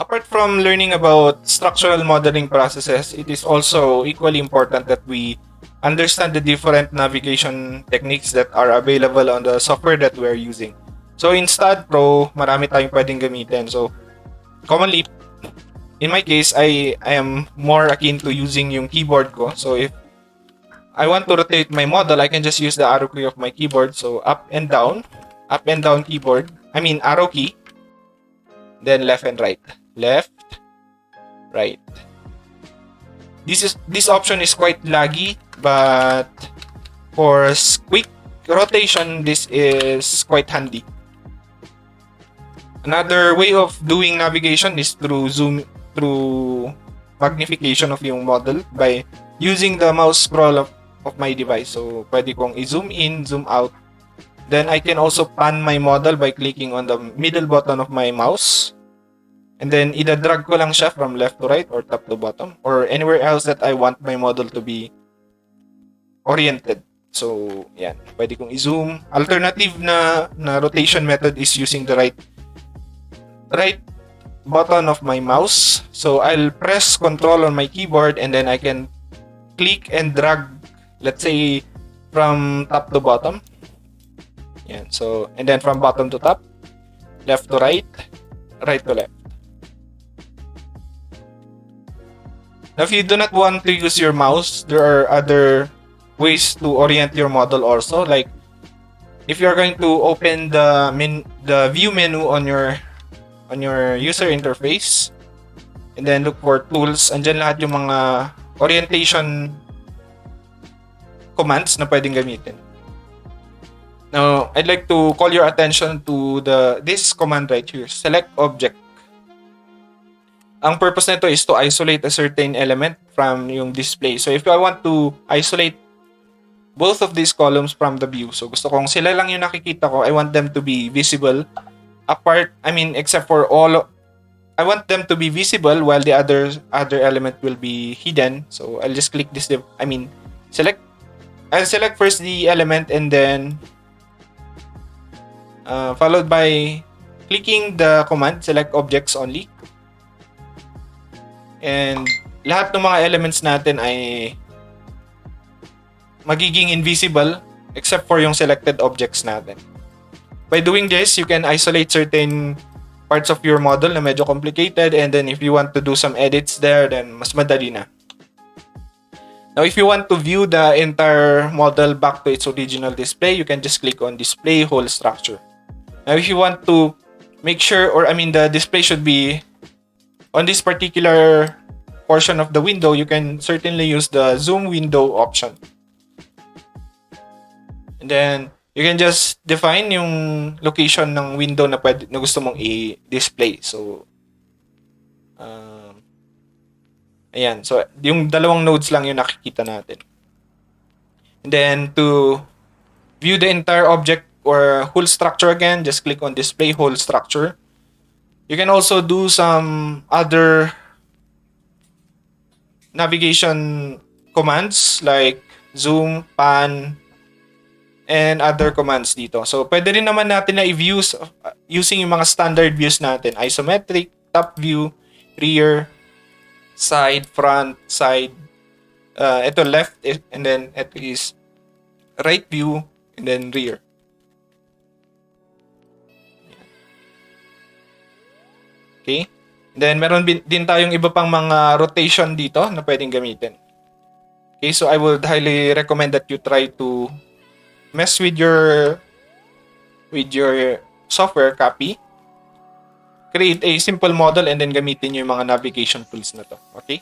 Apart from learning about structural modeling processes, it is also equally important that we understand the different navigation techniques that are available on the software that we're using. So in Staad.Pro, marami tayong pwedeng gamitin. So commonly, in my case, I am more akin to using yung keyboard ko. So if I want to rotate my model, I can just use the arrow key of my keyboard. So up and down keyboard. Arrow key. Then left and right. Left, right. This option is quite laggy, but for quick rotation, this is quite handy. Another way of doing navigation is through magnification of yung model by using the mouse scroll of my device. So, pwede kong i-zoom in, zoom out. Then, I can also pan my model by clicking on the middle button of my mouse. And then, ida-drag ko lang siya from left to right or top to bottom or anywhere else that I want my model to be oriented. So, yan. Pwede kong i-zoom. Alternative na rotation method is using the right button of my mouse. So, I'll press Control on my keyboard and then I can click and drag, let's say, from top to bottom. Yan. So, and then from bottom to top, left to right, right to left. Now, if you do not want to use your mouse, there are other ways to orient your model also. Like, if you're going to open the view menu on your user interface, and then look for tools, andyan lahat yung mga orientation commands na pwedeng gamitin. Now, I'd like to call your attention to this command right here, select object. Ang purpose nito is to isolate a certain element from yung display. So if I want to isolate both of these columns from the view, so gusto kong sila lang yung nakikita ko, I want them to be visible except for all, I want them to be visible while the other element will be hidden. So I'll just click this, I'll select first the element and then followed by clicking the command, select objects only. And lahat ng mga elements natin ay magiging invisible except for yung selected objects natin. By doing this, you can isolate certain parts of your model na medyo complicated, and then if you want to do some edits there, then mas madali na. Now, if you want to view the entire model back to its original display, you can just click on Display Whole Structure. Now, if you want to make sure, the display should be on this particular portion of the window, you can certainly use the zoom window option. And then, you can just define yung location ng window na gusto mong i-display. So, ayan. So, yung dalawang nodes lang yung nakikita natin. And then, to view the entire object or whole structure again, just click on Display Whole Structure. You can also do some other navigation commands like zoom, pan, and other commands dito. So, pwede rin naman natin na i-view using yung mga standard views natin. Isometric, top view, rear, side, front, side. Ito left, and then ito is right view, and then rear. Okay? Then, meron din tayong iba pang mga rotation dito na pwedeng gamitin. Okay, so I would highly recommend that you try to mess with your software copy, create a simple model, and then gamitin yung mga navigation tools na to. Okay?